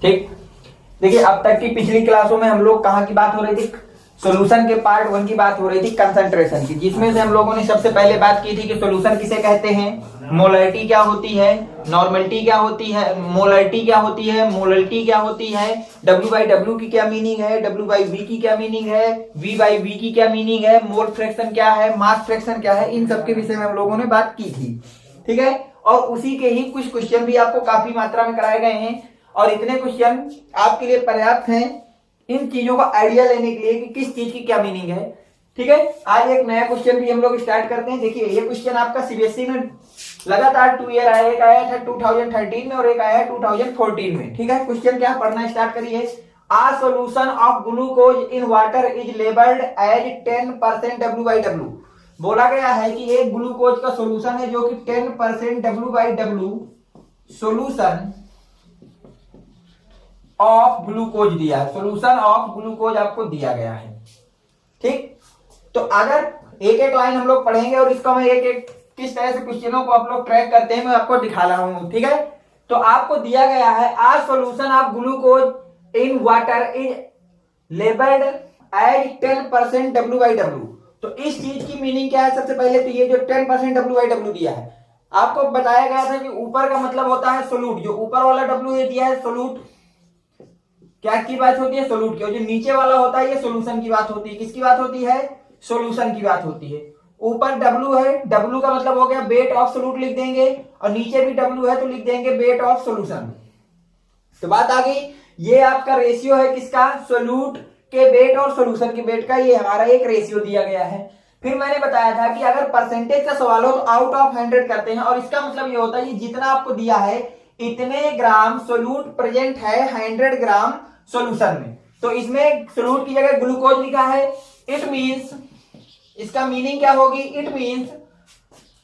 ठीक, देखिए अब तक की पिछली क्लासों में हम लोग कहाँ की बात हो रही थी, सॉल्यूशन के पार्ट 1 की बात हो रही थी, कंसंट्रेशन की, जिसमें से हम लोगों ने सबसे पहले बात की थी कि सॉल्यूशन किसे कहते हैं, मोलरिटी क्या होती है, नॉर्मलिटी क्या होती है, मोलरिटी क्या होती है, मोलरिटी क्या होती है, W/W की क्या मीनिंग है, W/V की क्या मीनिंग है, V/V की क्या मीनिंग है, मोल फ्रैक्शन क्या है, मास फ्रैक्शन क्या है, इन सब के विषय में हम लोगों ने बात की थी। ठीक है, और उसी के ही कुछ क्वेश्चन भी आपको काफी मात्रा में कराए गए हैं और इतने क्वेश्चन आपके लिए पर्याप्त हैं इन चीजों का आइडिया लेने के लिए कि किस चीज की क्या मीनिंग है। ठीक है, आज एक नया क्वेश्चन भी हम लोग स्टार्ट करते हैं। देखिए ये क्वेश्चन आपका सीबीएसई में लगातार 2 ईयर आया, एक आया था 2013 में और एक आया 2014 में। ठीक है, क्वेश्चन क्या पढ़ना स्टार्ट करिए। A solution of glucose in water is labelled as 10% W/W। बोला गया है कि एक ग्लूकोज का सोल्यूशन है जो कि 10% W/W सोल्यूशन ऑफ ग्लूकोज दिया है, सोल्यूशन ऑफ ग्लूकोज आपको दिया गया है। ठीक, तो अगर एक एक लाइन हम लोग पढ़ेंगे और इसका मैं एक एक किस तरह से क्वेश्चनों को आप लोग ट्रैक करते हैं मैं आपको दिखा रहा हूं। ठीक है, तो आपको दिया गया है a solution of glucose in water is labelled as 10% W/W। तो इस चीज की मीनिंग क्या है, सबसे पहले तो ये जो 10% W/W दिया है आपको बताया गया था कि ऊपर का मतलब होता है सोल्यूट, जो ऊपर वाला W ये दिया है सोल्यूट क्या की बात होती है, सोल्यूट की, और जो नीचे वाला होता है ये सोल्यूशन की बात होती है। किसकी बात होती है, सोल्यूशन की बात होती है। ऊपर W है, W का मतलब हो गया वेट ऑफ सोल्यूट लिख देंगे, और नीचे भी W है तो लिख देंगे वेट ऑफ सोल्यूशन। तो बात आ गई, ये आपका रेशियो है किसका, सोल्यूट के वेट और सोल्यूशन के वेट का, ये हमारा एक रेशियो दिया गया है। फिर मैंने बताया था कि अगर परसेंटेज का सवाल हो तो आउट ऑफ 100 करते हैं, और इसका मतलब ये होता है कि जितना आपको दिया है इतने ग्राम सोल्यूट प्रेजेंट है 100 ग्राम सॉल्यूशन में। तो इसमें सोल्यूट की जगह ग्लूकोज लिखा है, इट मींस, इसका मीनिंग क्या होगी, इट मींस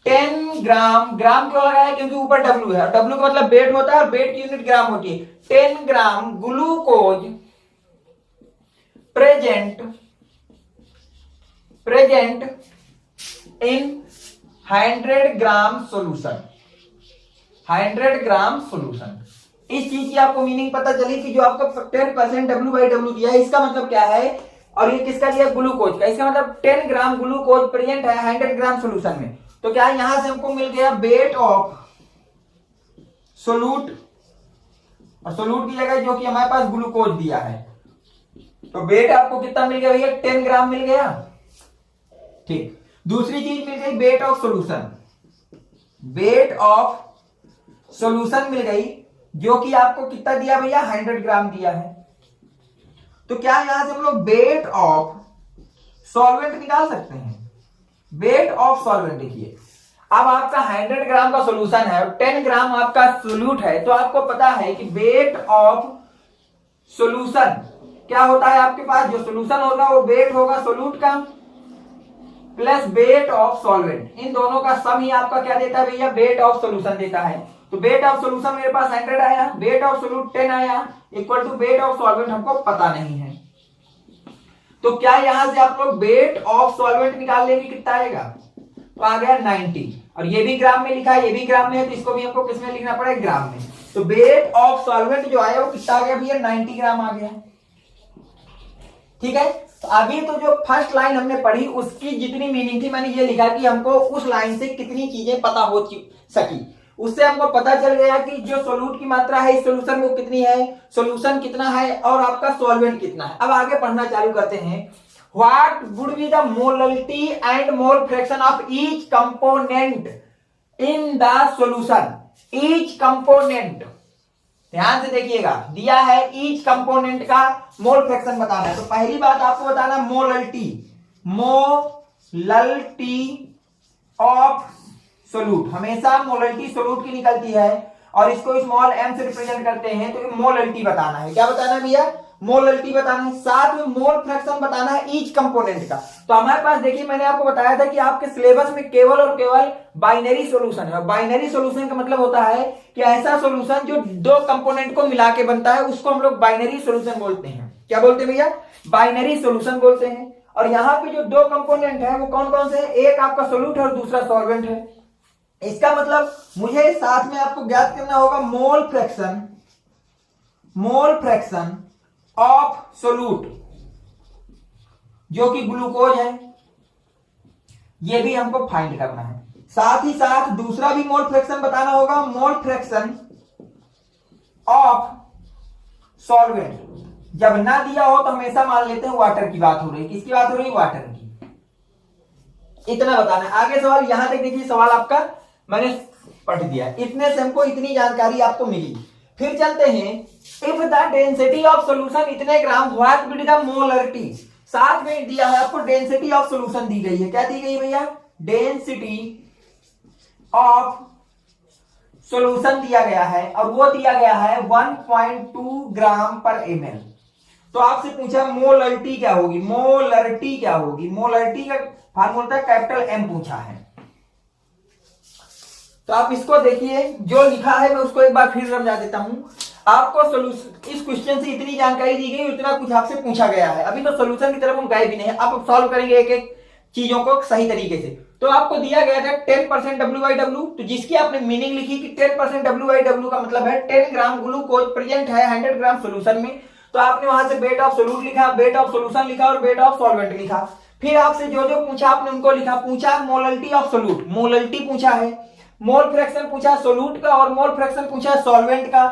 10 ग्राम, ग्राम क्यों लगाया क्योंकि ऊपर W है, W का मतलब वेट होता है और वेट की यूनिट ग्राम होती है। 10 gram glucose present in 100 gram solution, 100 gram solution. इस चीज की आपको मीनिंग पता चली कि जो आपको 10% W/W दिया है इसका मतलब क्या है, और ये किसका दिया, ग्लूकोज का, इसका मतलब 10 ग्राम ग्लूकोज प्रेजेंट है 100 ग्राम सोल्यूशन में। तो क्या यहां से हमको मिल गया वेट ऑफ सोल्यूट, और सोल्यूट की जगह जो कि हमारे पास ग्लूकोज दिया है, तो वेट आपको कितना मिल गया भैया, 10 ग्राम मिल गया। ठीक, दूसरी चीज मिल गई weight of solution, weight of solution मिल गई जो कि आपको कितना दिया भैया, 100 ग्राम दिया है। तो क्या यहां से हम लोग वेट ऑफ सॉल्वेंट निकाल सकते हैं, वेट ऑफ सॉल्वेंट। देखिए अब आपका 100 ग्राम का सॉल्यूशन है और 10 ग्राम आपका सोल्यूट है, तो आपको पता है कि वेट ऑफ सॉल्यूशन क्या होता है, आपके पास जो सॉल्यूशन होगा वो वेट होगा सोल्यूट का प्लस वेट ऑफ सॉल्वेंट, इन दोनों का सम ही आपका क्या देता है भैया, वेट ऑफ सॉल्यूशन देता है। तो वेट ऑफ सॉल्यूशन मेरे पास 100 आया, वेट ऑफ सोल्यूट 10 आया, equal to weight of solvent हमको पता नहीं है। तो क्या यहां से आप लोग वेट ऑफ सॉल्वेंट निकाल लेंगे, कितना आएगा, तो आ गया 90, और ये भी ग्राम में लिखा है, ये भी ग्राम में है, तो इसको भी हमको किसमें लिखना पड़ेगा, ग्राम में। तो वेट ऑफ सॉल्वेंट जो आया वो कितना आ गया भैया, 90 ग्राम आ गया। ठीक है, तो अभी तो जो फर्स्ट लाइन हमने पढ़ी उसकी जितनी मीनिंग थी मैंने ये लिखा कि हमको उस लाइन से कितनी चीजें पता हो सकी, उससे हमको पता चल गया कि जो सोल्यूट की मात्रा है इस सोल्यूशन में कितनी है, सोल्यूशन कितना है और आपका सॉल्वेंट कितना है। अब आगे पढ़ना चालू करते हैं। What would be the molarity and mole fraction of each component in the solution, each component, ध्यान से देखिएगा, दिया है ईच कंपोनेंट का मोल फ्रैक्शन बताना है। तो पहली बात आपको बताना मोलरिटी, मोलरिटी ऑफ सोल्यूट, हमेशा मोलरिटी सोल्यूट की निकलती है और इसको स्मॉल m से रिप्रेजेंट करते हैं, तो मोलरिटी बताना है। क्या बताना है भैया, मोलरिटी बताना है, साथ में मोल फ्रैक्शन बताना है ईच कंपोनेंट का। तो हमारे पास देखिए मैंने आपको बताया था कि आपके सिलेबस में केवल और केवल बाइनरी सॉल्यूशन है, और बाइनरी सॉल्यूशन का मतलब होता है कि ऐसा सॉल्यूशन जो दो कंपोनेंट को मिला के बनता है उसको हम लोग बाइनरी सॉल्यूशन बोलते हैं। क्या बोलते हैं भैया, बाइनरी सॉल्यूशन बोलते हैं। और यहाँ पे जो दो कंपोनेंट है वो कौन कौन से हैं, एक आपका सोल्यूट है और दूसरा सॉल्वेंट है। इसका मतलब मुझे साथ में आपको ज्ञात करना होगा mole fraction mole fraction of solute जो कि ग्लूकोज है, ये भी हमको फाइंड करना है। साथ ही साथ दूसरा भी मोल फ्रैक्शन बताना होगा, मोल फ्रैक्शन ऑफ सॉल्वेंट। जब ना दिया हो तो हमेशा मान लेते हैं वाटर की बात हो रही है। किसकी बात हो रही है? वाटर की। इतना बताना है। आगे सवाल यहां तक देखिए, सवाल आपका मैंने पढ़ दिया। इतने से हमको इतनी जानकारी आपको मिली। फिर चलते हैं, if the density of solution इतने gram, what will be the molarity. साथ में दिया है आपको डेंसिटी ऑफ सोल्यूशन दी गई है। क्या दी गई है भैया? डेंसिटी ऑफ सोल्यूशन दिया गया है, और वो दिया गया है 1.2 ग्राम पर ml। तो आपसे पूछा मोलरिटी क्या होगी, मोलरिटी क्या होगी। मोलरिटी का फार्मूला कैपिटल M पूछा है। तो आप इसको देखिए, जो लिखा है मैं उसको एक बार फिर समझा देता हूं आपको। सोल्यूशन, इस क्वेश्चन से इतनी जानकारी दी गई, उतना कुछ आपसे पूछा गया है। अभी तो सोल्यूशन की तरफ हम गए भी नहीं है। अब सॉल्व करेंगे एक एक चीजों को सही तरीके से। तो आपको दिया गया था 10% W/W, तो जिसकी आपने मीनिंग लिखी कि 10% W/W का मतलब है 10 ग्राम ग्लूकोज प्रेजेंट है 100 ग्राम सोल्यूशन में। तो आपने वहां से वेट ऑफ सोल्यूट लिखा, वेट ऑफ सोल्यूशन लिखा और वेट ऑफ सॉल्वेंट लिखा। फिर आपसे जो जो पूछा आपने उनको लिखा। पूछा मोलरिटी ऑफ सोल्यूट, मोलरिटी पूछा है, मोल फ्रैक्शन पूछा सोल्यूट का, और मोल फ्रैक्शन पूछा सॉल्वेंट का,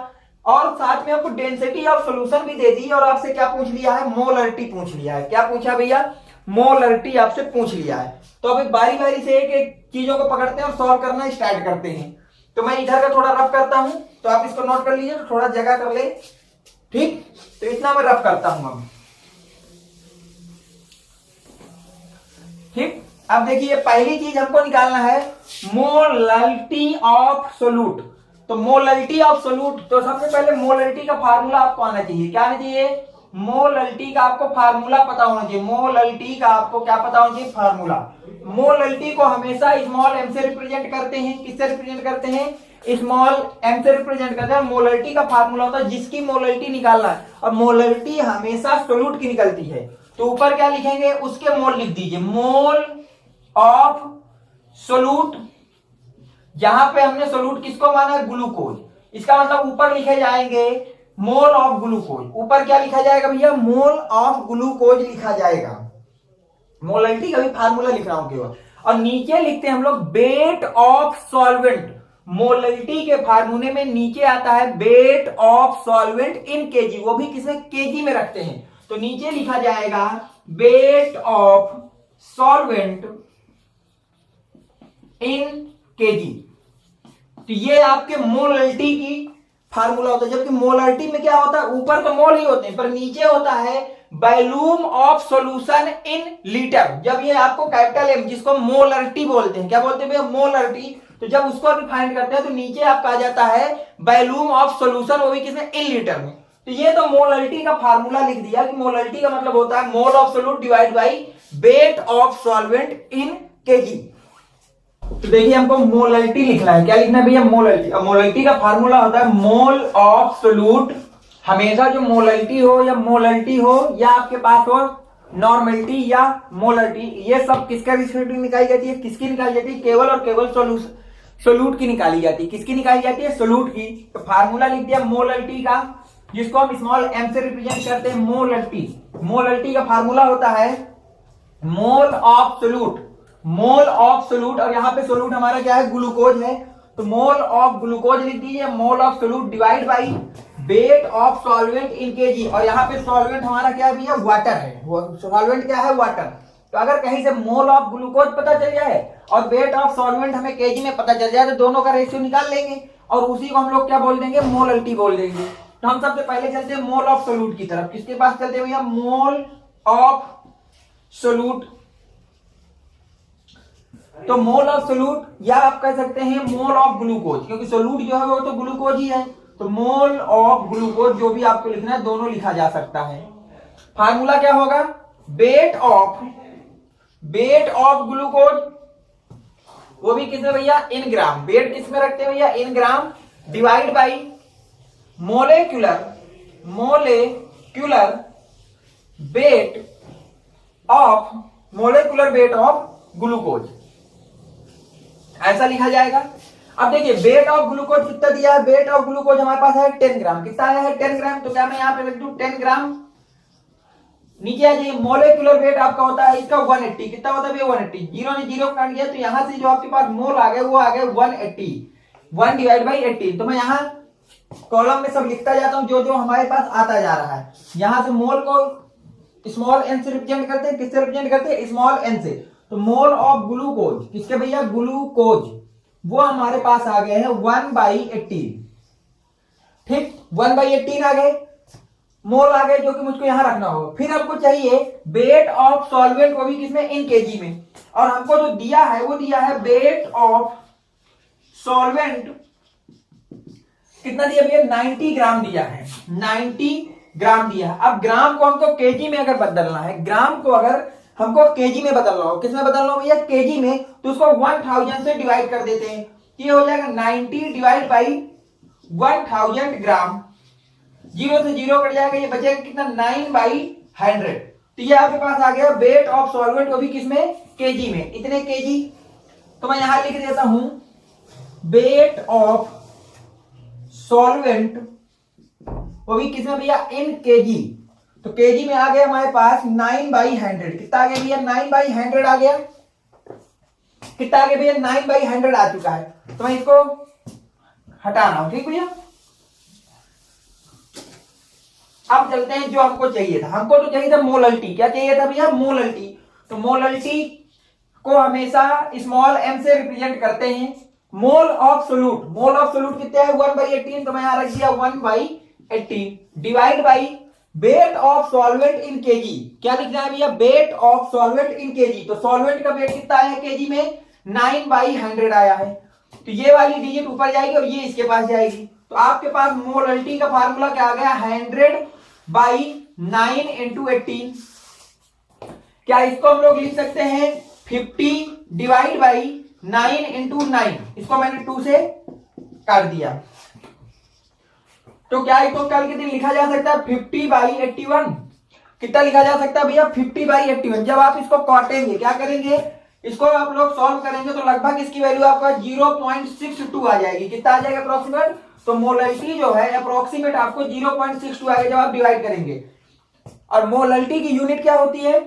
और साथ में आपको डेंसिटी ऑफ सोल्यूशन भी दे दी। और आपसे क्या पूछ लिया है? मोलरिटी पूछ लिया है। क्या पूछा भैया? मोलरिटी आपसे पूछ लिया है। तो अब बारी बारी से एक एक चीजों को पकड़ते हैं और सॉल्व करना स्टार्ट करते हैं। तो मैं इधर का थोड़ा रफ करता हूं, तो आप इसको नोट कर लीजिए, तो थोड़ा जगह कर ले। ठीक, तो इतना मैं रफ करता हूं अब। ठीक, अब देखिए पहली चीज हमको निकालना है मोलरिटी ऑफ सोल्यूट। तो मोलरिटी ऑफ सोल्यूट, तो सबसे पहले मोलरिटी का फार्मूला आपको आना चाहिए। क्या आना चाहिए? मोलरिटी का आपको फार्मूला पता होना चाहिए। मोलरिटी का आपको क्या पता होना चाहिए? फार्मूला। मोलरिटी को हमेशा स्मॉल m से रिप्रेजेंट करते हैं। किससे रिप्रेजेंट करते हैं? स्मॉल m से रिप्रेजेंट करते हैं। मोलरिटी का फार्मूला होता है जिसकी मोलरिटी निकालना है, और मोलरिटी हमेशा सोल्यूट की निकलती है। तो ऊपर क्या लिखेंगे? उसके मोल लिख दीजिए, मोल ऑफ सोल्यूट। जहां पे हमने सोल्यूट किसको माना है? ग्लूकोज। इसका मतलब ऊपर लिखे जाएंगे मोल ऑफ ग्लूकोज। ऊपर क्या लिखा जाएगा भैया? मोल ऑफ ग्लूकोज लिखा जाएगा। मोलरिटी का भी फार्मूला लिख रहा हूं केवल। और नीचे लिखते हैं हम लोग वेट ऑफ सॉल्वेंट। मोलरिटी के फार्मूले में नीचे आता है wait of solvent in KG, वो भी किसमें? केजी में रखते हैं। तो नीचे लिखा जाएगा wait of solvent in KG. तो ये आपके मोलरिटी की फार्मूला होता है। जबकि मोलरिटी में क्या होता है? ऊपर तो मोल ही होते हैं, पर नीचे होता है volume of solution in litre. जब ये आपको कैपिटल M, जिसको मोलरिटी बोलते हैं, क्या बोलते हैं भैया? मोलरिटी। तो जब उसको रिफाइंड करते हैं तो नीचे आपका आ जाता है वॉल्यूम ऑफ सॉल्यूशन, वो भी किसमें? इन लीटर में। तो ये तो मोलरिटी का फार्मूला लिख दिया कि मोलरिटी का मतलब होता है mole of solute divide by wait of solvent in KG. तो देखिए हमको मोलरिटी लिखना है। क्या लिखना है भैया? मोलरिटी। अब मोलरिटी का फार्मूला होता है मोल ऑफ सोल्यूट। हमेशा जो मोलरिटी हो या मोलरिटी हो या आपके पास हो नॉर्मलिटी या मोलरिटी, ये सब किसका रिस्पेक्टिव निकाली जाती है? किसकी निकाली जाती है? केवल और केवल सोल्यूट की निकाली जाती है। किसकी निकाली जाती है? सोल्यूट की। तो फार्मूला लिख दिया मोलरिटी का, जिसको हम स्मॉल m से रिप्रेजेंट करते हैं मोलरिटी। मोलरिटी का फार्मूला होता है mole of solute, mole of solute. और यहां पे सोल्यूट हमारा क्या है? ग्लूकोज है। तो मोल ऑफ ग्लूकोज लिख दीजिए, mole of solute divide by wait of solvent in KG. और यहाँ पे सॉल्वेंट हमारा क्या है भैया? वाटर है। सॉल्वेंट क्या है? वाटर। तो अगर कहीं से मोल ऑफ ग्लूकोज पता चल जाए और वेट ऑफ सॉल्वेंट हमें केजी में पता चल जाए, तो दोनों का रेशियो निकाल लेंगे और उसी को हम लोग क्या बोल देंगे? मोलरिटी बोल देंगे। तो हम सबसे पहले चलते हैं मोल ऑफ सोल्यूट की तरफ। किसके पास चलते हैं भैया? Mole of solute. तो मोल ऑफ सोल्यूट, या आप कह सकते हैं मोल ऑफ ग्लूकोज, क्योंकि सोल्यूट जो है वो तो ग्लूकोज ही है। तो मोल ऑफ ग्लूकोज जो भी आपको लिखना है, दोनों लिखा जा सकता है। फार्मूला क्या होगा? वेट ऑफ ग्लूकोज, वो भी किसमें भैया? In gram. वेट किसमें रखते हैं भैया? In gram, divide by molecular weight of glucose. ऐसा लिखा जाएगा। अब देखिए वेट ऑफ ग्लूकोज कितना दिया है, वेट ऑफ ग्लूकोज हमारे पास है 10 ग्राम, कितना आया है 10 ग्राम, तो क्या मैं यहाँ पे लिख दूं 10 ग्राम, नीचे आ जाइए मोलिकुलर वेट आपका होता है इसका 180, कितना होता है 180, जीरो ने जीरो काट दिया तो यहाँ से जो आपके पास मोल आ गए वो आ गए 180, 1 डिवाइड बाई 80, तो मैं यहाँ कॉलम में सब लिखता जाता हूँ जो जो हमारे पास आता जा रहा है। यहां से मोल को स्मॉल एन से रिप्रेजेंट करते हैं, किससे रिप्रेजेंट करते हैं स्मॉल एन से, तो मोल ऑफ ग्लूकोज किसके भैया ग्लूकोज वो हमारे पास आ गए हैं 1/18, ठीक 1/18 आ गए, मोल आ गए जो कि मुझको यहां रखना होगा। फिर हमको चाहिए वेट ऑफ सॉल्वेंट, वो भी किसमें इन केजी में, और हमको जो दिया है वो दिया है वेट ऑफ सॉल्वेंट कितना दिया भैया 90 ग्राम दिया है, 90 ग्राम दिया है। अब ग्राम को हमको केजी में अगर बदलना है, ग्राम को अगर हमको केजी में बदलना हो, किसमें बदलना हो भैया केजी में, तो उसको 1000 से डिवाइड कर देते हैं, ये हो जाएगा 90 डिवाइड बाई 1000 ग्राम, जीरो से जीरो कट जाएगा, ये बचेगा कितना 9/100, तो ये आपके पास आ गया वेट ऑफ सॉल्वेंट, वो भी किसमें केजी में, इतने केजी, तो मैं यहां लिख देता हूं वेट ऑफ सॉल्वेंट वो भी किसमें भैया इन केजी, तो केजी में आ गया हमारे पास 9/100, कितना आ गया भैया 9/100 आ गया, कितना आ गया भैया 9/100 आ चुका है, तो मैं इसको हटा रहा हूं, ठीक भैया। अब चलते हैं जो हमको चाहिए था, हमको तो चाहिए था मोलल्टी, क्या चाहिए था भैया मोलल्टी, तो मोलल्टी को हमेशा स्मॉल एम से रिप्रेजेंट करते हैं, mole of solute, mole of solute कितने है 1/18, तो मैं यहां रख दिया 1/18 divide by wait of solvent in KG, क्या लिखना है भैया wait of solvent in KG, तो सॉल्वेंट का वेट कितना आया केजी में 9/100 आया है, तो ये वाली डिजिट ऊपर जाएगी और ये इसके पास जाएगी, तो आपके पास मोलल्टी का फार्मूला क्या आ गया 100/9 × 18, क्या इसको हम लोग लिख सकते हैं 50 डिवाइड बाई 9 × 9, इसको मैंने 2 से काट दिया, तो क्या इसको कल के दिन लिखा जा सकता है 50/81, कितना लिखा जा सकता है भैया 50/81, जब आप इसको काटेंगे क्या करेंगे, इसको आप लोग सॉल्व करेंगे तो लगभग इसकी वैल्यू आपका 0.62 आ जाएगी, कितना आ जाएगा अप्रोक्सीमेट, तो मोलल्टी जो है अप्रोक्सीमेट आपको 0.62 आएगा जब आप डिवाइड करेंगे, और मोलल्टी की यूनिट क्या होती है,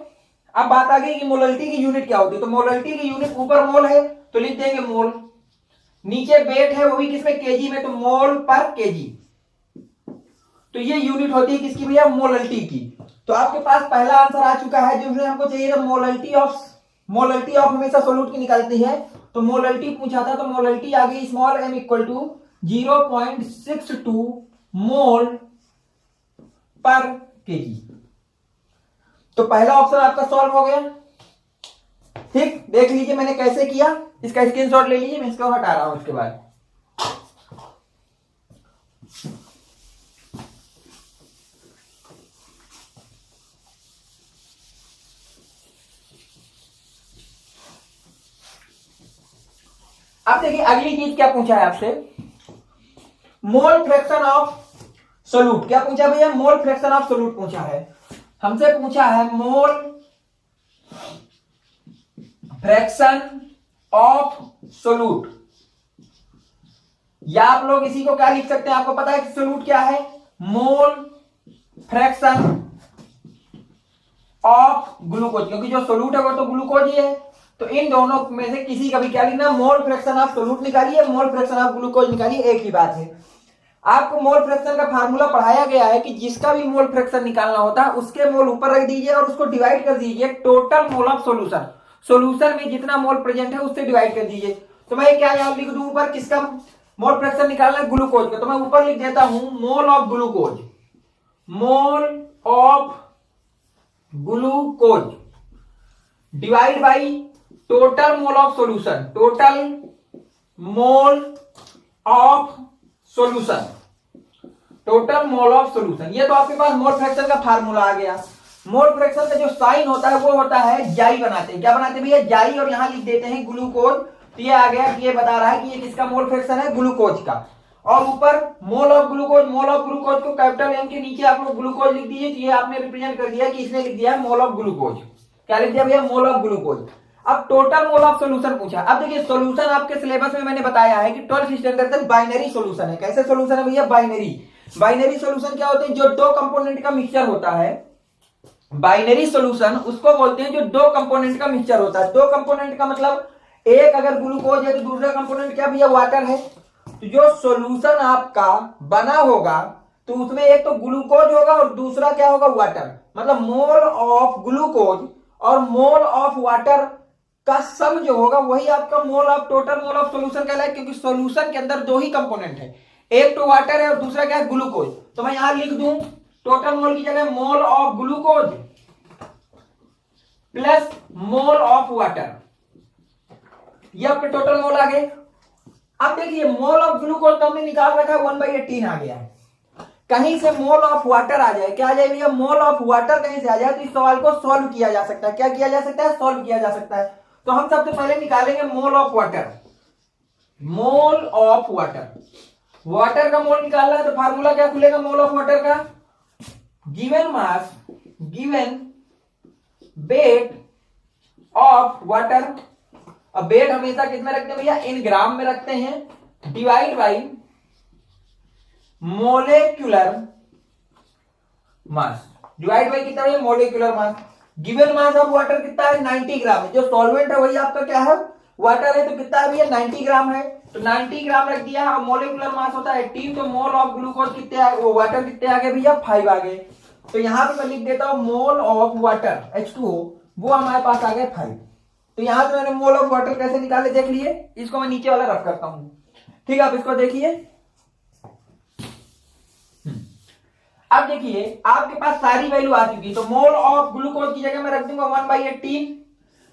अब बात आ गई कि मोलल्टी की यूनिट क्या होती है, तो मोलल्टी की यूनिट ऊपर मोल है तो लिख देंगे मोल, नीचे वेट है वो भी किसमें केजी में, तो मोल पर केजी, तो ये यूनिट होती है किसकी भैया मोलल्टी की। तो आपके पास पहला आंसर आ चुका है, जिसमें हमको चाहिए था मोलल्टी ऑफ हमेशा सोल्यूट की निकलती है, तो मोलल्टी पूछा था, तो मोलल्टी आ गई स्मॉल m इक्वल टू 0.62 मोल पर केजी, तो पहला ऑप्शन आपका सॉल्व हो गया, ठीक देख लीजिए मैंने कैसे किया, इसका स्क्रीनशॉट ले लीजिए, मैं इसको हटा रहा हूं उसके बाद। अब देखिए अगली चीज क्या पूछा है आपसे, मोल फ्रैक्शन ऑफ सोल्यूट, क्या पूछा भैया मोल फ्रैक्शन ऑफ सोल्यूट पूछा है, हमसे पूछा है मोल फ्रैक्शन ऑफ सोल्यूट, या आप लोग इसी को क्या लिख सकते हैं, आपको पता है कि सोल्यूट क्या है मोल फ्रैक्शन ऑफ ग्लूकोज, क्योंकि जो सोल्यूट है वो तो ग्लूकोज ही है, तो इन दोनों में से किसी का भी क्या लिखना, मोल फ्रैक्शन ऑफ सोल्यूट निकालिए, मोल फ्रैक्शन ऑफ ग्लूकोज निकालिए, एक ही बात है। आपको मोल फ्रैक्शन का फार्मूला पढ़ाया गया है कि जिसका भी मोल फ्रैक्शन निकालना होता है उसके मोल ऊपर रख दीजिए और उसको डिवाइड कर दीजिए total mole of solution, solution में जितना मोल प्रेजेंट है उससे डिवाइड कर दीजिए, तो मैं क्या यहां लिख दूं ऊपर, किसका मोल फ्रैक्शन निकालना है ग्लूकोज का, तो मैं ऊपर लिख देता हूं mole of glucose, mole of glucose divide by total mole of solution, total mole of solution, total mole of solution, ये तो आपके पास मोल फ्रैक्शन का फार्मूला आ गया। मोल फ्रैक्शन का जो साइन होता है वो होता है जाई बनाते हैं, क्या बनाते हैं भैया जाई, और यहां लिख देते हैं ग्लूकोज, तो ये आ गया कि ये बता रहा है कि ये किसका मोल फ्रैक्शन है ग्लूकोज का, और ऊपर mole of glucose, mole of glucose को कैपिटल एम के नीचे आप लोग ग्लूकोज लिख दीजिए, तो ये आपने रिप्रेजेंट कर दिया कि इसने लिख दिया मोल ऑफ ग्लूकोज, क्या लिख दिया भैया मोल ऑफ ग्लूकोज। अब टोटल मोल ऑफ सोल्यूशन पूछा। अब देखिए सोल्यूशन आपके सिलेबस में मैंने बताया है कि 12th स्टैंडर्ड तक बाइनरी सोल्यूशन है। कैसे सोल्यूशन है भैया? बाइनरी। बाइनरी सोल्यूशन क्या होते हैं? जो दो कंपोनेंट का मिक्सचर होता है। बाइनरी सोल्यूशन उसको बोलते हैं जो दो कंपोनेंट का मिक्सचर होता है। दो कंपोनेंट का मतलब एक अगर ग्लूकोज है तो दूसरा कंपोनेंट क्या भैया? वाटर है। तो जो सोल्यूशन आपका बना होगा तो उसमें एक तो ग्लूकोज होगा और दूसरा क्या होगा? वाटर। मतलब मोल ऑफ ग्लूकोज और मोल ऑफ वाटर का सम जो होगा वही आपका mole of total mole of solution कहलाएगा, क्योंकि सोल्यूशन के अंदर दो ही कंपोनेंट है, एक तो वाटर है और दूसरा क्या है? ग्लूकोज। तो मैं यहां लिख दूं टोटल मोल की जगह mole of glucose plus mole of water, ये आपके टोटल मोल आ गए। अब देखिए मोल ऑफ ग्लूकोज तो हमने निकाल रखा है 1/18 आ गया है। कहीं से मोल ऑफ वाटर आ जाए, क्या आ जाए भैया? मोल ऑफ वाटर कहीं से आ जाए तो इस सवाल को सॉल्व किया जा सकता है। क्या किया जा सकता है? सॉल्व किया जा सकता है। तो हम सबसे पहले निकालेंगे mole of water. Mole of water, water का मोल निकालना है तो फार्मूला क्या खुलेगा मोल ऑफ वाटर का? Given mass given weight of water. अब वेट हमेशा कितना रखते हैं भैया? इन ग्राम में रखते हैं, divide by molecular mass. Divide by कितना है? Molecular mass. Given mass of water कितना है? 90 ग्राम है। जो सॉल्वेंट है वही आपका क्या है? वाटर है। तो कितना है भैया? 90 ग्राम है। तो 90 ग्राम रख दिया और मोलेकुलर मास होता है 18। तो मोल ऑफ ग्लूकोज कितने आ, वो वाटर कितने आ गए भैया? 5 आ गए। तो यहां पे मैं लिख देता हूं मोल ऑफ वाटर H2O, वो हमारे पास आ गए 5। तो यहां से मैंने मोल ऑफ वाटर कैसे निकाले देख लिए। इसको मैं नीचे वाला रख करता हूं, ठीक है? आप इसको देखिए। अब देखिए आपके पास सारी वैल्यू आ चुकी है। तो मोल ऑफ ग्लूकोज की जगह मैं रख दूंगा 1/18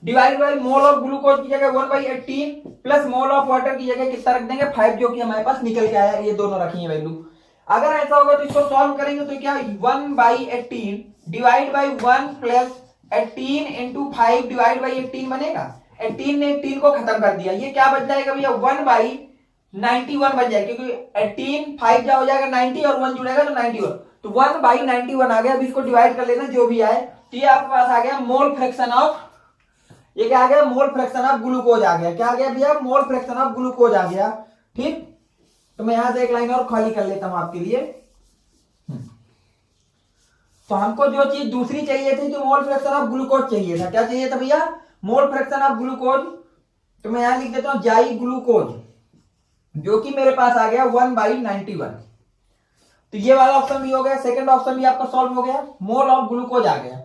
divide by mole of glucose की जगह 1/18 प्लस मोल ऑफ वाटर की जगह कितना रख देंगे? 5, जो कि हमारे पास निकल के आया। ये दोनों रखी है वैल्यू। अगर ऐसा होगा तो इसको सॉल्व करेंगे तो क्या 1/18 divide by 1 plus 18 into 5 divide by 18 बनेगा। 18 ने 18 को खत्म कर दिया। ये क्या बच जाएगा भैया? 1/91 बच जाएगा, क्योंकि 18 5 जा हो जाएगा 90 और 1 जुड़ेगा तो 91। तो 1/91 आ गया। अब इसको डिवाइड कर लेना जो भी आए। तो ये आपके पास आ गया मोल फ्रैक्शन ऑफ, ये क्या आ गया? मोल फ्रैक्शन ऑफ ग्लूकोज आ गया। क्या आ गया भैया? मोल फ्रैक्शन ऑफ ग्लूकोज आ गया। ठीक, तो मैं यहां से एक लाइन और खाली कर लेता हूं आपके लिए। तो हमको जो चीज दूसरी चाहिए थी, जो मोल फ्रैक्शन ऑफ ग्लूकोज चाहिए था, क्या चाहिए था भैया? Mole fraction of glucose. तो मैं यहां लिख देता हूं जाई ग्लूकोज, जो कि मेरे पास आ गया 1/91। तो ये वाला ऑप्शन भी हो गया। सेकंड ऑप्शन भी आपका सॉल्व हो गया, मोल ऑफ ग्लूकोज आ गया।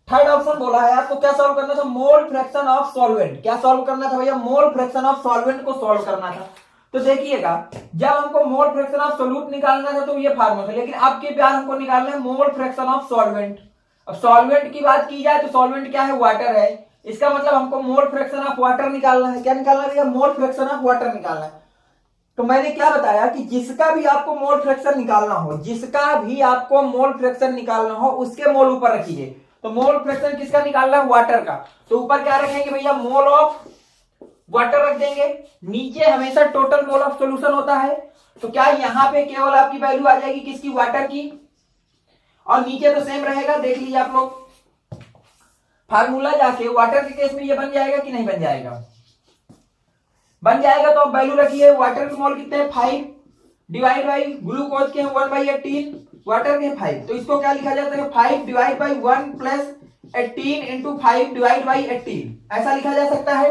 थर्ड ऑप्शन बोला है आपको क्या सॉल्व करना था? Mole fraction of solvent. क्या सॉल्व करना था भैया? मोल फ्रैक्शन ऑफ सॉल्वेंट को सॉल्व करना था। तो देखिएगा, जब हमको मोल फ्रैक्शन ऑफ सोल्यूट निकालना था तो ये फार्मूला था, लेकिन अब के प्यार हमको निकालना है मोल फ्रैक्शन ऑफ सॉल्वेंट। अब सॉल्वेंट की बात की जाए तो सॉल्वेंट क्या है? वाटर है। इसका मतलब हमको मोल फ्रैक्शन ऑफ वाटर निकालना है। क्या निकालना है भैया? मोल फ्रैक्शन ऑफ वाटर निकालना है। तो मैंने क्या बताया कि जिसका भी आपको मोल फ्रैक्शन निकालना हो, जिसका भी आपको मोल फ्रैक्शन निकालना हो, उसके मोल ऊपर रखिए। तो मोल फ्रैक्शन किसका निकालना है? वाटर का। तो ऊपर क्या रखेंगे भैया? मोल ऑफ वाटर रख देंगे। नीचे हमेशा टोटल मोल ऑफ सॉल्यूशन होता है। तो क्या यहां पे केवल आपकी वैल्यू आ जाएगी किसकी? वाटर की। और नीचे तो सेम रहेगा, देख लीजिए आप लोग। फार्मूला जाके वाटर के केस में ये बन जाएगा कि नहीं बन जाएगा? बन जाएगा। तो अब वैल्यू रखिए। वाटर के मोल कितने हैं? 5 डिवाइड बाई ग्लूकोज के 1/18, वाटर के 5। तो इसको क्या लिखा जाता है? 5 divide by 1 plus 18 into 5 divide by 18, ऐसा लिखा जा सकता है।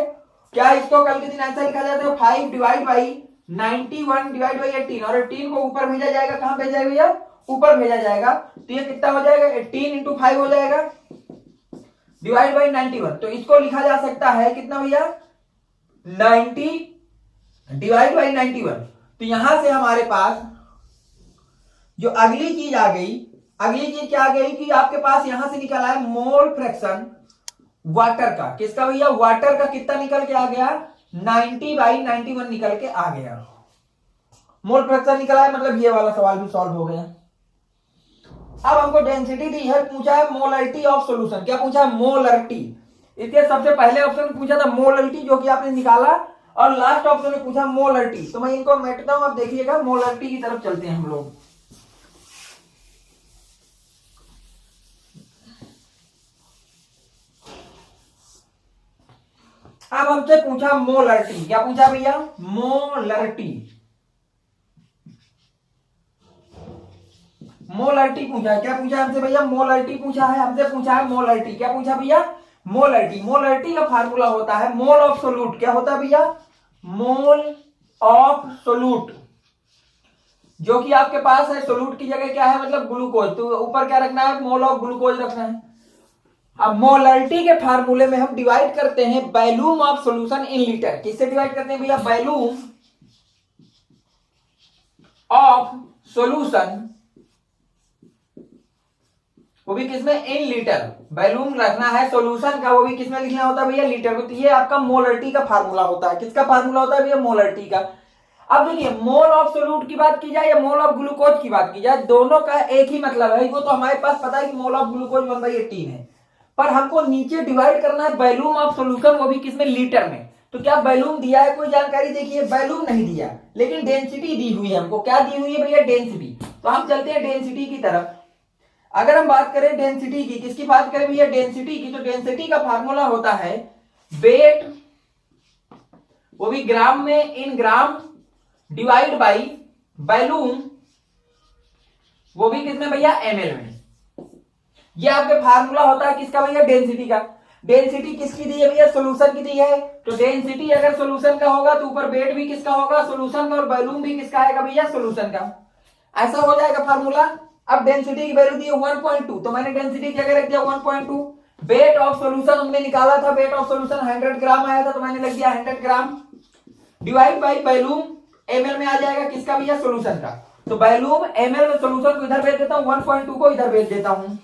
क्या इसको कल के दिन ऐसा लिखा जाता है? 5 डिवाइड बाई 91 डिवाइड बाई 18, और 18 को ऊपर भेजा जाएगा। कहां भेजा जाएगा भैया? ऊपर भेजा जाएगा। तो ये कितना हो जाएगा? 18 इंटू 5 हो जाएगा डिवाइड बाई 91। तो इसको लिखा जा सकता है कितना भैया? 90 डिवाइड बाई 91। तो यहां से हमारे पास जो अगली चीज आ गई, अगली चीज क्या आ गई कि आपके पास यहां से निकला है मोल फ्रैक्शन वाटर का। किसका भैया? वाटर का। कितना निकल के आ गया? 90/91 निकल के आ गया। मोल फ्रैक्शन निकला है, मतलब ये वाला सवाल भी सॉल्व हो गया। अब हमको डेंसिटी दी है, पूछा है मोलरिटी ऑफ सॉल्यूशन। क्या पूछा है? मोलरिटी। इसके सबसे पहले ऑप्शन में पूछा था मोलरिटी, जो कि आपने निकाला, और लास्ट ऑप्शन में पूछा मोलरिटी। तो मैं इनको मिटाता हूं, आप देखिएगा। मोलरिटी की तरफ चलते हैं हम लोग। अब हमसे पूछा मोलरिटी, क्या पूछा भैया? मोलरिटी। मोलरिटी पूछा है, क्या पूछा हमसे भैया? मोलरिटी पूछा है, हमसे पूछा है मोलरिटी। क्या पूछा भैया? मोलरिटी। मोलरिटी का फार्मूला होता है मोल ऑफ सोल्यूट। क्या होता है भैया? Mole of solute. जो कि आपके पास है सोल्यूट की जगह क्या है, मतलब ग्लूकोज, तो ऊपर क्या रखना है? मोल ऑफ ग्लूकोज रखना है। अब मोलरिटी के फार्मूले में हम डिवाइड करते हैं volume of solution in litre. किससे डिवाइड करते हैं भैया? वॉल्यूम ऑफ सॉल्यूशन, वो भी किसमें? In litre. वॉल्यूम रखना है सॉल्यूशन का, वो भी किसमें लिखना होता है भैया? लीटर में। तो ये आपका मोलरिटी का फार्मूला होता है। किसका फार्मूला होता है भैया? मोलरिटी का। अब देखिए, मोल ऑफ सोल्यूट की बात की जाए या मोल ऑफ ग्लूकोज की बात की जाए, दोनों का एक ही मतलब है। वो तो हमारे पास पता है कि मोल ऑफ ग्लूकोज 1/18 है, पर हमको नीचे डिवाइड करना है वॉल्यूम ऑफ सॉल्यूशन, वो भी किसमें? लीटर में। तो क्या वॉल्यूम दिया है? कोई जानकारी देखिए, वॉल्यूम नहीं दिया, लेकिन डेंसिटी दी हुई है हमको। क्या दी हुई है भैया? डेंसिटी। तो हम चलते हैं डेंसिटी की तरफ। अगर हम बात करें डेंसिटी की, किसकी बात करें भैया? डेंसिटी की। तो डेंसिटी का फार्मूला होता है वेट, वो भी ग्राम में, इन ग्राम, डिवाइड बाई वॉल्यूम, वो भी किसमें भैया? एमएल में। ये आपके फार्मूला होता है किसका भैया? डेंसिटी का। डेंसिटी किसकी दी है भैया? सॉल्यूशन की दी है। तो डेंसिटी अगर सॉल्यूशन का होगा तो ऊपर वेट भी किसका होगा? सॉल्यूशन का, और वॉल्यूम भी किसका आएगा भैया? सॉल्यूशन का। ऐसा हो जाएगा फार्मूला। अब डेंसिटी की वैल्यू दी है 1.2, तो मैंने डेंसिटी की जगह रख दिया 1.2। वेट ऑफ सॉल्यूशन हमने निकाला था, वेट ऑफ सॉल्यूशन 100 ग्राम आया था, तो मैंने लग दिया 100 ग्राम, डिवाइड बाई वॉल्यूम एमएल में आ जाएगा किसका भैया? सॉल्यूशन का। तो वॉल्यूम एमएल में सॉल्यूशन को इधर भेज देता हूं, 1.2 को इधर भेज देता हूं।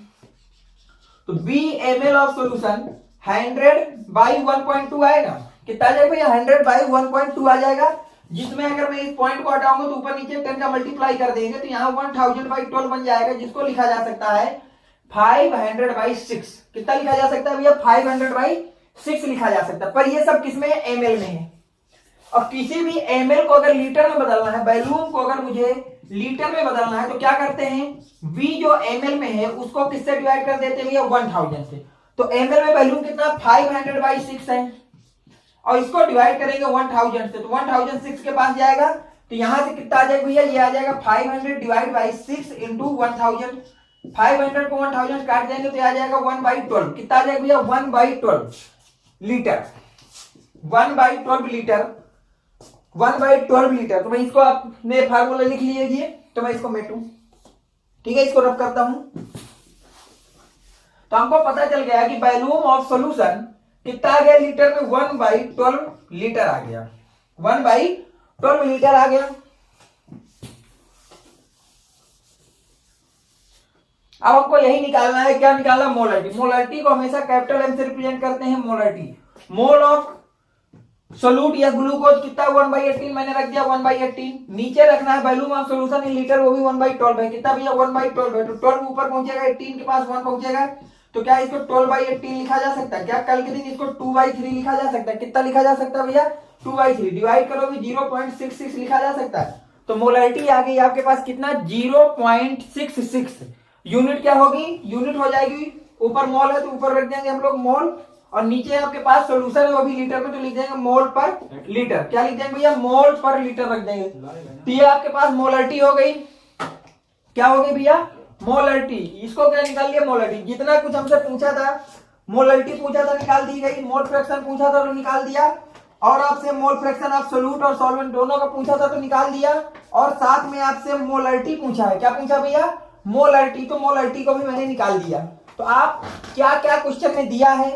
तो बी एमएल ऑफ सॉल्यूशन 100/1.2 आएगा। कितना आ जाएगा भैया? 100/1.2 आ जाएगा। जिसमें अगर मैं इस पॉइंट को हटाऊंगा तो ऊपर नीचे 10 का मल्टीप्लाई कर देंगे, तो यहाँ 1000/12 बन जाएगा, जिसको लिखा जा सकता है 500/6। कितना लिखा जा सकता है भैया? 500/6 लिखा जा सकता है। पर ये सब किसमें है? एमएल में है। और किसी भी एमएल को अगर लीटर में बदलना है, वॉल्यूम को अगर मुझे लीटर में बदलना है, तो क्या करते हैं? वी जो एमएल में है उसको किससे डिवाइड कर देते हैं भैया? 1000 से। तो एमएल में वॉल्यूम कितना? 500/6 है, और इसको डिवाइड करेंगे 1000 से, तो 1006 के पास जाएगा। तो यहां से कितना आ जाएगा भैया? ये आ जाएगा 500/6 इंटू 1000। 500 को 1000 काट देंगे तो आ जाएगा 1/12। कितना आ जाएगा भैया? 1/12 लीटर। 1/12 litre, 1/12 litre. तो मैं इसको आपने फार्मूला लिख लीजिए, तो मैं इसको मेटू, ठीक है, इसको रब करता हूं। तो हमको पता चल गया कि वॉल्यूम ऑफ सॉल्यूशन कितना आ गया लीटर में? 1/12 लीटर आ गया। 1/12 लीटर आ गया। अब हमको यही निकालना है, क्या निकालना? मोलरिटी। मोलरिटी को हमेशा कैपिटल एम से रिप्रेजेंट करते हैं। मोलरिटी, मोल ऑफ सोल्यूट या ग्लूकोज कितना? 1/18 मैंने रख दिया, 1/18। नीचे रखना है volume of solution in litre, वो भी 1/12 है। कितना भैया? 1/12 है। तो 12 ऊपर पहुंचेगा, 18 के पास 1 पहुंचेगा, तो क्या इसको 12/18 लिखा जा सकता है? क्या कल के दिन इसको 2/3 लिखा जा सकता है? कितना लिखा जा सकता है भैया? 2/3। डिवाइड करोगे 0.66 लिखा जा सकता है। तो मोलरिटी आ गई आपके पास कितना? 0.66। यूनिट क्या होगी? यूनिट हो जाएगी, ऊपर मोल है तो ऊपर रख देंगे हम लोग मोल, और नीचे आपके पास सोल्यूशन है वो भी लीटर में, तो लिख देंगे मोल पर लीटर। क्या लिख देंगे भैया? मोल पर लीटर रख देंगे। तो ये आपके पास मोलरिटी हो गई। क्या हो गई भैया? मोलरिटी। इसको क्या निकाल लिया? मोलरिटी। जितना कुछ हमसे पूछा था, मोलरिटी पूछा था निकाल दी गई, मोल फ्रैक्शन पूछा था तो निकाल दिया, और आपसे मोल फ्रैक्शन ऑफ सोल्यूट और सॉल्वेंट दोनों का पूछा था तो निकाल दिया, और साथ में आपसे मोलरिटी पूछा है। क्या पूछा भैया? मोलरिटी। तो मोलरिटी को भी मैंने निकाल दिया। तो आप क्या क्या क्वेश्चन में दिया है,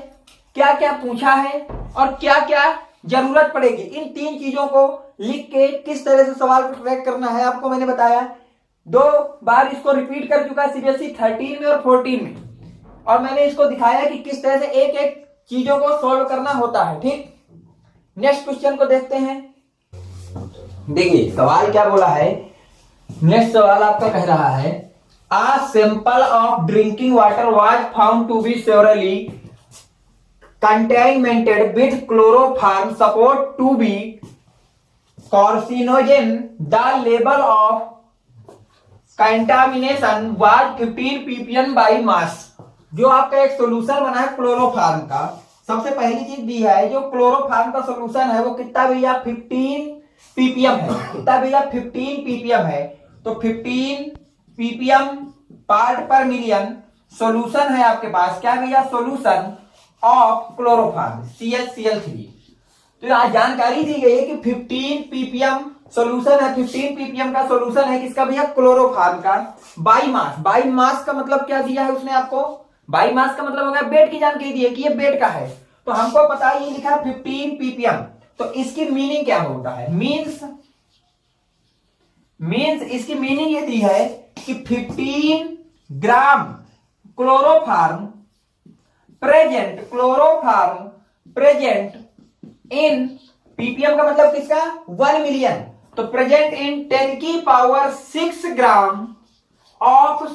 क्या क्या पूछा है, और क्या क्या जरूरत पड़ेगी, इन 3 चीजों को लिख के किस तरह से सवाल को ट्रैक करना है आपको मैंने बताया। 2 बार इसको रिपीट कर चुका है सीबीएसई 13 में और 14 में, और मैंने इसको दिखाया कि किस तरह से एक एक चीजों को सॉल्व करना होता है। ठीक, नेक्स्ट क्वेश्चन को देखते हैं। देखिए सवाल क्या बोला है। नेक्स्ट सवाल आपका कह रहा है, a sample of drinking water was found to be severely contaminated with chloroform support to be carcinogen. The level of contamination was 15 ppm by mass. जो आपका एक सोल्यूशन बना है क्लोरोफार्म का, सबसे पहली चीज दी है जो क्लोरोफॉर्म का सॉल्यूशन है वो कितना भैया 15 ppm है। कितना भैया 15 ppm है। तो 15 ppm पार्ट पर मिलियन सॉल्यूशन है आपके पास। क्या भैया? Solution of chloroform CHCl3। तो यहाँ जानकारी दी गई है कि 15 ppm सॉल्यूशन है। 15 ppm का सॉल्यूशन है किसका भैया? क्लोरोफॉर्म का। बाई मास, बाई मास का मतलब क्या दिया है उसने आपको? बाई मास का मतलब हो गया बेड की जानकारी दी है कि ये बेड का है। तो हमको पता है ये लिखा है 15 ppm। तो इसकी मीनिंग क्या होता है? मीन्स इसकी मीनिंग ये दी है कि 15 ग्राम क्लोरोफॉर्म प्रेजेंट इन ppm का मतलब किसका? 1 मिलियन। तो प्रेजेंट इन 10 की पावर 6 ग्राम ऑफ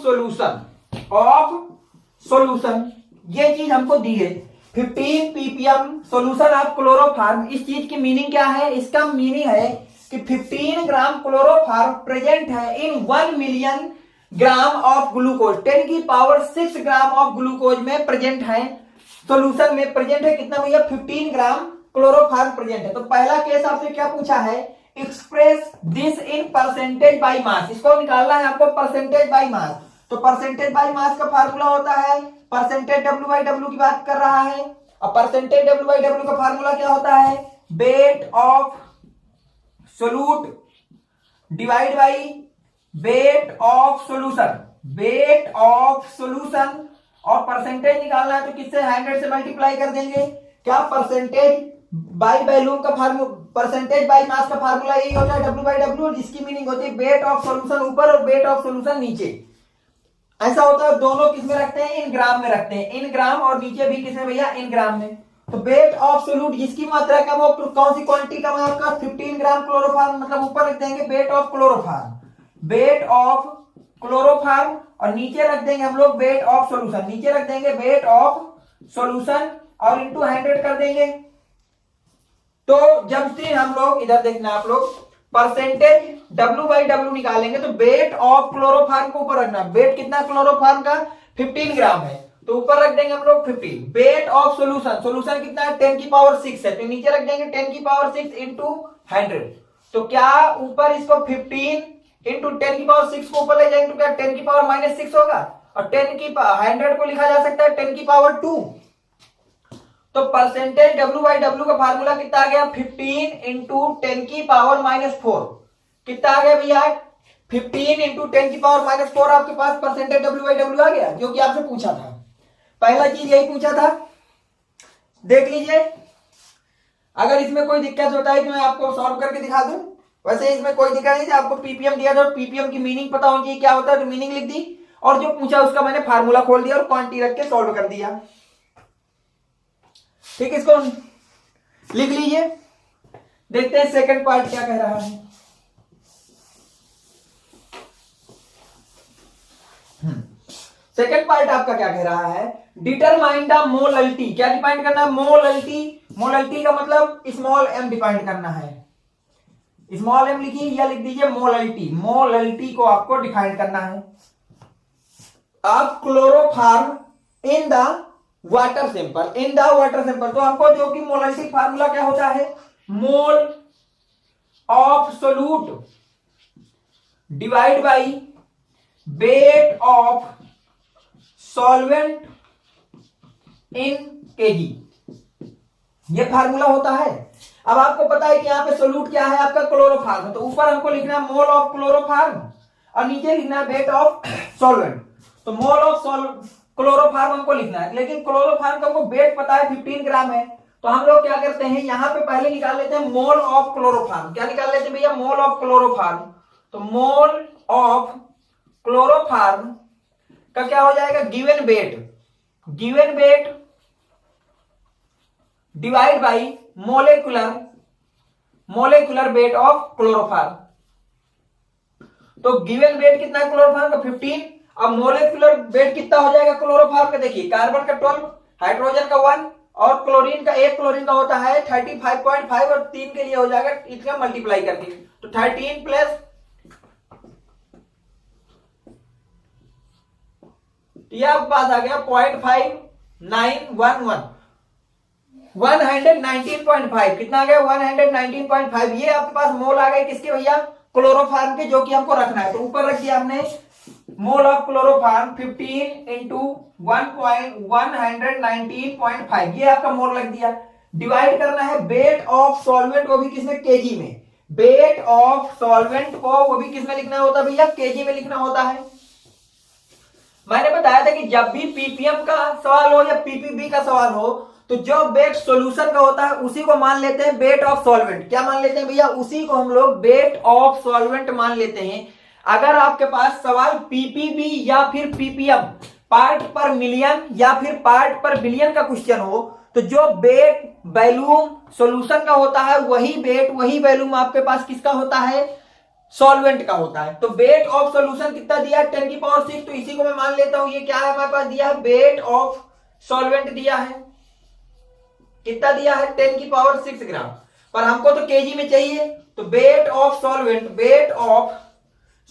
सॉल्यूशन ये चीज हमको दी है। 15 ppm सॉल्यूशन ऑफ क्लोरोफॉर्म। इस चीज की मीनिंग क्या है? इसका मीनिंग है कि 15 ग्राम क्लोरोफॉर्म प्रेजेंट है इन 1 मिलियन ग्राम ऑफ ग्लूकोज। 10 की पावर 6 ग्राम ऑफ ग्लूकोज में प्रेजेंट है, सॉल्यूशन में प्रेजेंट है कितना भैया? 15 ग्राम क्लोरोफॉर्म प्रेजेंट है। तो पहला केस आपसे क्या पूछा है? Express this in percentage by mass. इसको निकालना है आपको परसेंटेज बाई मास। तो परसेंटेज बाई मास का फार्मूला होता है परसेंटेज W/W की बात कर रहा है। और परसेंटेज W/W का फार्मूला क्या होता है? Weight of solute divide by weight of solution. और परसेंटेज निकालना है तो किससे? 100 से मल्टीप्लाई कर देंगे। क्या? परसेंटेज बाई वैल्यूम का फार्मूला, परसेंटेज बाई मास का फार्मूला यही होता है W/W, जिसकी मीनिंग होती है वेट ऑफ सॉल्यूशन ऊपर और वेट ऑफ सॉल्यूशन नीचे। ऐसा होता है दोनों किस में रखते हैं? इन ग्राम में रखते हैं। इन ग्राम और नीचे भी किसमें भैया? इन ग्राम में। तो वेट ऑफ सोल्यूट जिसकी मात्रा कम हो, कौन सी क्वांटिटी कम है आपका? 15 ग्राम क्लोरोफॉर्म, मतलब ऊपर रख देंगे वेट ऑफ क्लोरोफॉर्म और नीचे रख देंगे हम लोग वेट ऑफ सॉल्यूशन। नीचे रख देंगे वेट ऑफ सॉल्यूशन और इंटू 100 कर देंगे। तो जब से हम लोग इधर देखना आप लोग परसेंटेज W/W निकालेंगे तो वेट ऑफ क्लोरोफॉर्म को ऊपर रखना। वेट कितना क्लोरोफॉर्म का? 15 ग्राम है तो ऊपर रख देंगे हम लोग 15। वेट ऑफ सॉल्यूशन कितना है? 10 की पावर 6 है तो नीचे रख देंगे 10 की पावर 6 इंटू 100। तो क्या ऊपर इसको 15 इंटू 10 की पावर 6 को ऊपर ले जाएंगे तो क्या 10 की पावर -6 होगा? और 100 को लिखा जा सकता है 10 की पावर 2। तो परसेंटेज W/W का फार्मूला कितना आ गया? 15 इंटू 10 की पावर -4। कितना आ गया भैया? 15 इंटू 10 की पावर -4 आपके पास परसेंटेज W/W आ गया, जो कि आपसे पूछा था। पहला चीज यही पूछा था, देख लीजिए। अगर इसमें कोई दिक्कत होता है तो मैं आपको सॉल्व करके दिखा दूं। वैसे इसमें कोई दिक्कत नहीं थी, आपको पीपीएम दिया था, पीपीएम की मीनिंग पता होनी चाहिए क्या होता है, तो मीनिंग लिख दी और जो पूछा उसका मैंने फार्मूला खोल दिया और क्वांटिटी रख के सॉल्व कर दिया। ठीक, इसको लिख लीजिए। देखते हैं सेकंड पार्ट क्या कह रहा है। सेकंड पार्ट आपका क्या कह रहा है? Determine the molality. क्या डिफाइन करना है? मोललिटी का मतलब स्मॉल m डिफाइन करना है। स्मॉल m लिखिए या लिख दीजिए मोललिटी को आपको डिफाइन करना है। अब chloroform in the water sample, तो हमको जो कि मोललिटी फार्मूला क्या होता है? Mole of solute divide by wait of solvent in KG, ये फार्मूला होता है। अब आपको पता है कि यहाँ पे सोल्यूट क्या है आपका? क्लोरोफॉर्म। तो ऊपर हमको लिखना है मोल ऑफ क्लोरोफॉर्म और नीचे लिखना है वेट ऑफ सॉल्वेंट। तो मोल ऑफ क्लोरोफॉर्म हमको लिखना है, लेकिन क्लोरोफॉर्म का हमको वेट पता है 15 ग्राम है। तो हम लोग क्या करते हैं, यहाँ पे पहले निकाल लेते हैं मोल ऑफ क्लोरोफॉर्म। क्या निकाल लेते हैं भैया? Mole of chloroform. तो मोल ऑफ क्लोरोफॉर्म का क्या हो जाएगा? Given weight divide by molecular weight of chloroform. तो गिवन वेट कितना है क्लोरोफॉर्म का? 15। अब मोलेकुलर वेट कितना हो जाएगा क्लोरोफॉर्म का? देखिए, कार्बन का 12, हाइड्रोजन का 1 और क्लोरीन का 1 क्लोरीन का होता है 35.5 और 3 के लिए हो जाएगा इतना मल्टीप्लाई करके। तो 13 प्लस यह आपके पास आ गया 0.5911। 119.5 कितना आ गया 119.5। ये आपके पास मोल आ गए किसके भैया, क्लोरोफॉर्म के, जो कि हमको रखना है। तो ऊपर रख दिया हमने मोल ऑफ क्लोरोफॉर्म 15 इंटू 119.5, ये आपका मोल लग दिया। डिवाइड करना है वेट ऑफ सॉल्वेंट, वो भी किसमें, केजी में। वेट ऑफ सॉल्वेंट को वो भी किसमें लिखना होता है भैया, केजी में लिखना होता है। मैंने बताया था कि जब भी पीपीएम का सवाल हो या पीपीबी का सवाल हो, तो जो वेट सॉल्यूशन का होता है उसी को मान लेते हैं वेट ऑफ सॉल्वेंट। क्या मान लेते हैं भैया, उसी को हम लोग वेट ऑफ सॉल्वेंट मान लेते हैं। अगर आपके पास सवाल पीपीबी या फिर पीपीएम, पार्ट पर मिलियन या फिर पार्ट पर बिलियन का क्वेश्चन हो, तो जो वेट वॉल्यूम सॉल्यूशन का होता है वही वेट वही वॉल्यूम आपके पास किसका होता है, सॉल्वेंट का होता है। तो वेट ऑफ सॉल्यूशन कितना दिया है 10 की पावर 6, तो इसी को मैं मान लेता हूं ये क्या है हमारे पास दिया है, वेट ऑफ सॉल्वेंट दिया है। कितना दिया है 10 की पावर 6 ग्राम, पर हमको तो केजी में चाहिए। तो wait of solvent, wait of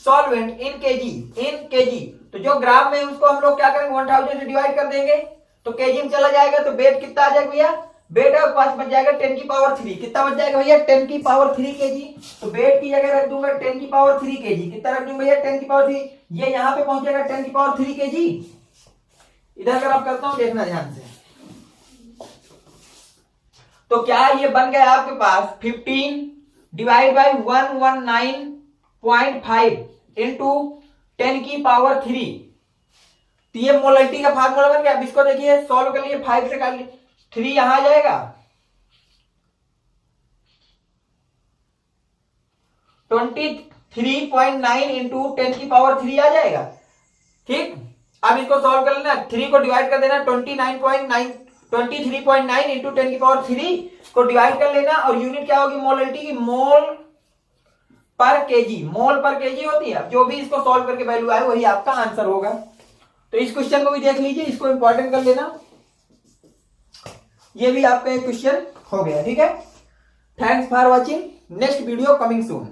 solvent in KG, तो जो ग्राम में उसको हम लोग क्या करेंगे 1000 से डिवाइड कर देंगे, तो केजी में चला जाएगा। तो वेट कितना आ जाएगा भैया, वेट ऑफ पास बच जाएगा 10 की पावर 3। कितना बच जाएगा भैया 10 की पावर 3 केजी। तो वेट की जगह रख दूंगा 10 की पावर 3 केजी। कितना रख दूंगा भैया 10 की पावर 3, ये यहां पे पहुंचेगा 10 की पावर 3 केजी। इधर अगर आप करता हूं देखना ध्यान से, तो क्या ये बन गया आपके पास 15 डिवाइड बाई 119.5 इंटू 10 की पावर 3। तो ये मोलरिटी का फार्मूला बन गया। अब इसको देखिए सॉल्व कर लिए, 5 से काट लिए, 3 यहां आ जाएगा, 23.9 इंटू 10 की पावर 3 आ जाएगा। ठीक, अब इसको सॉल्व कर लेना, 3 को डिवाइड कर देना 23.9 इंटू 10 की पावर 3 को डिवाइड कर लेना, और यूनिट क्या होगी मोलरिटी की, मोल पर केजी। मोल पर केजी होती है, जो भी इसको सॉल्व करके वैल्यू आए वही आपका आंसर होगा। तो इस क्वेश्चन को भी देख लीजिए, इसको इंपॉर्टेंट कर लेना, ये भी आपका एक क्वेश्चन हो गया। ठीक है, thanks for watching, next video coming soon.